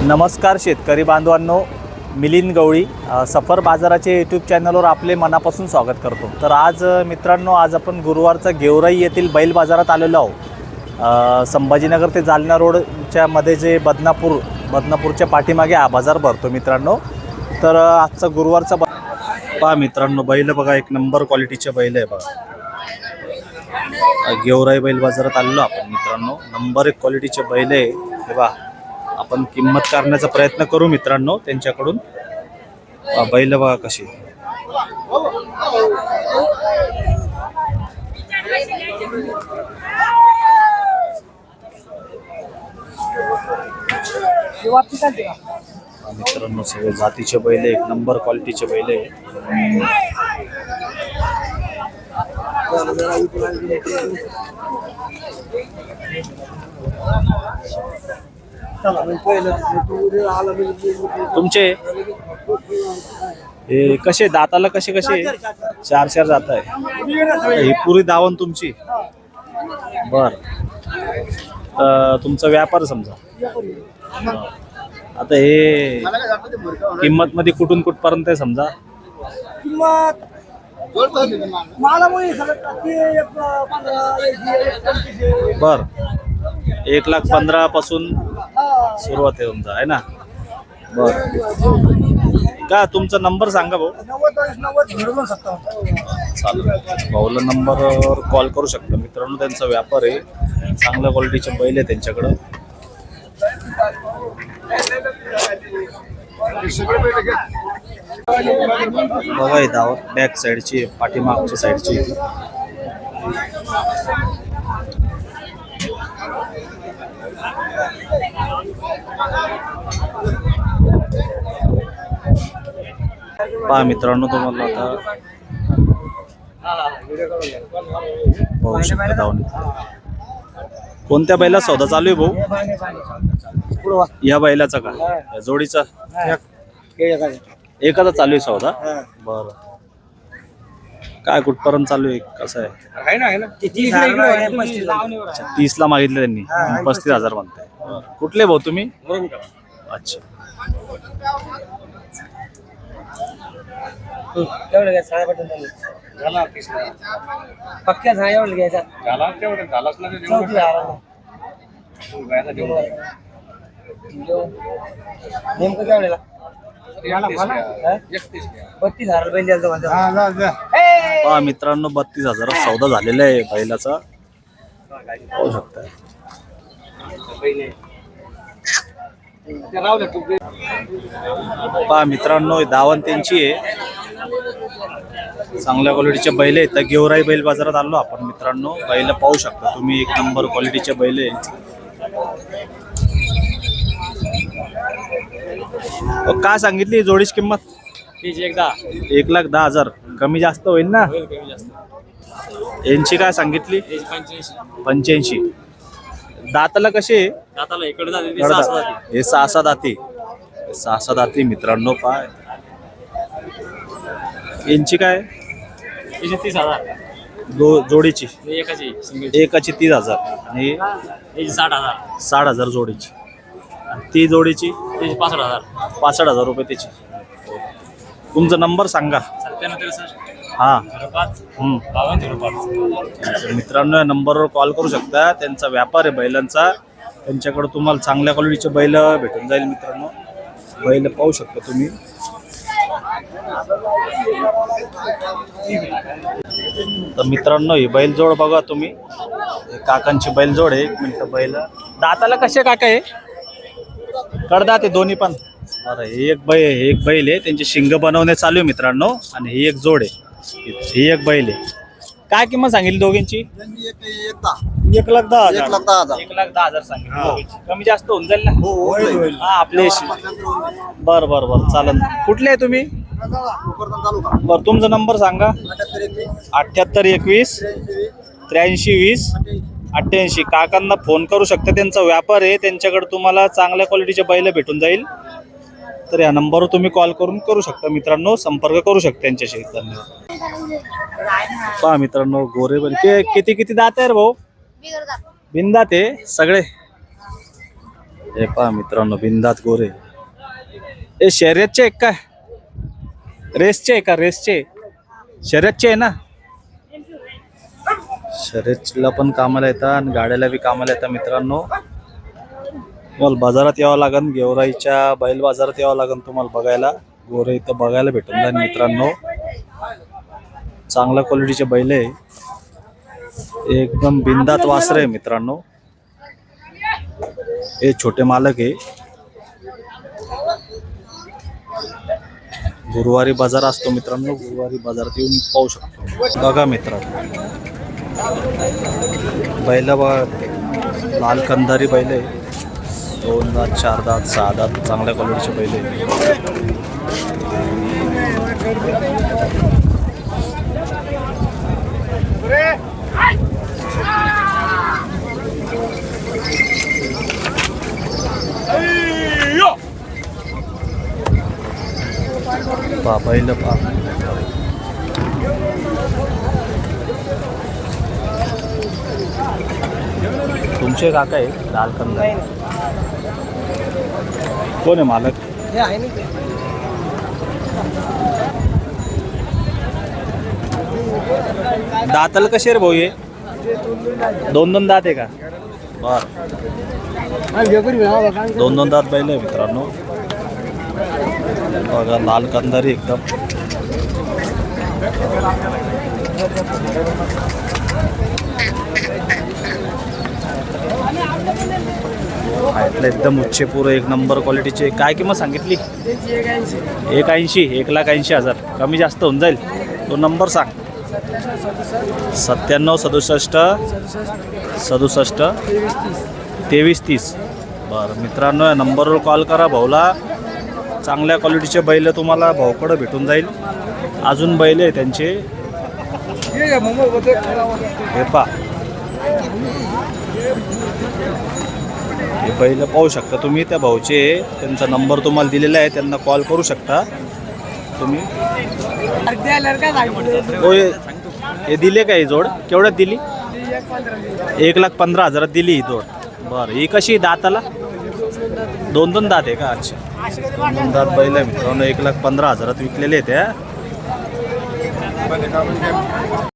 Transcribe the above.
नमस्कार शेतकरी बांधवांनो, मिलिंद गवळी सफर बाजाराचे यूट्यूब चॅनलवर आपले मनापासून स्वागत करतो। तर आज मित्रांनो, आज आपण गुरुवारचा गेवराई येथील बैल बाजारात आलेलो आहोत। संभाजीनगर ते जालना रोडच्या मध्ये जे बदनापूरच्या पाठीमागे हा बाजार भरतो मित्रांनो। तर आजचा गुरुवारचा पहा मित्रांनो, बैल बघा, एक नंबर क्वालिटीचे बैल आहे बघा। गेवराई बैल बाजारात आलेलो आपण मित्रांनो, नंबर 1 क्वालिटीचे बैल आहे हे बघा। आपण किंमत करण्याचा प्रयत्न करू मित्रांनो त्यांच्याकडून। बैल बघा कशी, मित्रांनो सगळे जातीचे बैल, एक नंबर क्वालिटीचे बैल आहे। तुमचे हे कसे दाताला कसे चार जात आहे ही पुरी दावण तुमची? बर, तुमचा व्यापार समजा। आता हे किंमत मध्ये कुठून कुठपर्यंत आहे समजा? किंमत बर, 1,15,000 पासून सुरुवात आहे तुमचा, आहे ना? बर, का तुमचा नंबर सांगा भाऊ। 90-90-057 चालेल, भाऊला नंबरवर कॉल करू शकता मित्रांनो। त्यांचा व्यापार आहे, चांगल्या क्वालिटीचे बैल आहे त्यांच्याकडं। बघा हे दावत बॅक साईडची, पाठीमागच्या साईडची। पहा मित्रांनो, तुम्हाला आता पाहू शकता दावणी। कोणत्या बैला सौदा चालू आहे भाऊ? या बैलाचा का, या जोडीचा? एखादा चालू आहे सौदा? बर, काय कुठपर्यंत चालू आहे, कसं आहे? 30 ला मागितले त्यांनी, 35,000 म्हणताय। कुठले भाऊ तुम्ही? अच्छा, पक्क्या झाल्यावर घ्यायचा नेमकं काय वेळेला 32,000 रुपये द्यायचं म्हणतो। पहा मित्रांनो, 32,000 सौदा झालेला आहे बैलाचा, पाहू शकता। पहा मित्रांनो, दावण त्यांची आहे, चांगल्या क्वालिटीचे बैल आहेत। तर गेवराई बैल बाजारात आलो आपण मित्रांनो, बैल पाहू शकता तुम्ही, एक नंबर क्वालिटीचे बैल आहे। काय सांगितली जोडीची किंमत? 1,10,000। कमी जास्त होईल ना? यांची काय सांगितली? 85। दाताला कसे? दाताला इकडे जाते, हे 6 दाती, 6 दाती मित्रांनो। पाय यांची काय? 30,000 जोडीची? एकाची 30,000 आणि 60,000 जोडीची। ती जोडीची 65,000 रुपये त्याची। तुमचा नंबर सांगा। 97 हा, 05 मित्रांनो या नंबरवर कॉल करू शकता। त्यांचा व्यापार आहे बैलांचा, त्यांच्याकडे तुम्हाला चांगल्या क्वालिटीचे बैल भेटून जाईल मित्रांनो। बैल पाहू शकता तुम्ही। तर मित्रांनो ही बैल जोड बघा तुम्ही, काकांची बैल जोड आहे। 1 मिनिट, बैल दाताला कसे काका आहे? कडदात आहे दोन्ही पण। बरं, हे एक बैल आहे, त्यांचे शिंग बनवणे चालू आहे मित्रांनो, आणि ही एक जोड आहे, ही एक बैल आहे। काय किंमत सांगितली दोघींची? 1,10,000 सांगितली। कमी जास्त होऊन जाईल ना? हा, आपले बर बर बर, चालेल। कुठले आहे तुम्ही? बर, तुमचा नंबर सांगा। 7821 8320 88। काकांना फोन करू शकता, त्यांचा व्यापार आहे, त्यांच्याकडे तुम्हाला चांगल्या क्वालिटीचे बैल भेटून जाईल। तर या नंबरवर तुम्ही कॉल करू शकता मित्रांनो, संपर्क करू शकता त्यांच्याशी। पहा मित्रांनो, गोरे बैल किती दात आहे रे भाऊ? बिंदात आहे सगळे। हे पहा मित्रांनो, बिंदात गोरे. हे शर्यतचे एक काय रेसचे आहे का? रेसचे शर्यतचे आहे ना? शर्यतला पण कामाला येतात आणि गाड्याला बी कामाला येतात मित्रांनो. तुम्हाला बाजारात यावं लागेल, गेवराईच्या बैल बाजारात यावं लागेल तुम्हाला बघायला. गोरे इथं बघायला भेटून जाईल मित्रांनो. चांगल्या क्वालिटीचे बैल आहे, एकदम बिंदात वासरे आहे मित्रांनो. हे छोटे मालक आहे. गुरुवारी बाजार असतो मित्रांनो, गुरुवारी बाजारात येऊन पाहू शकतो. बघा मित्रांनो, बैल बघा, लाल कंधारी बैल आहे. 2 दात, 4 दात, 6 दात, चांगल्या क्वालिटीचे बैल आहे. पा बैल पा. तुमचे काका आहे लाल कंदा? कोण आहे मालक? हे आहे ना ते. दाताला कसे रे भाऊ? हे 2 दात आहे का? बर, 2 दात बैल आहे मित्रांनो. बघा लाल कंदारी एकदम. फायटला एकदम उच्चपूर, एक नंबर क्वालिटीचे. काय किंमत सांगितली? 180. 1,80,000. कमी जास्त होऊन जाईल. तो नंबर सांग. 97 67 67 23 30. बरं मित्रांनो, या नंबरवर कॉल करा भाऊला. चांगल्या क्वालिटीचे बैल तुम्हाला भाऊकडं भेटून जाईल. अजून बैल आहे त्यांचे. हे पा, हे बैल पाहू शकता तुम्ही. त्या भाऊचे त्यांचा नंबर तुम्हाला दिलेला आहे, त्यांना कॉल करू शकता तुम्ही. हो, हे दिले का? ही जोड केवढ्यात दिली? 1,15,000 दिली ही जोड. बरं, ही कशी दाताला? 2 दात आहे का? अच्छा, 2 दात बैल आहे मित्रांनो. 1,15,000 विकलेले आहेत त्या.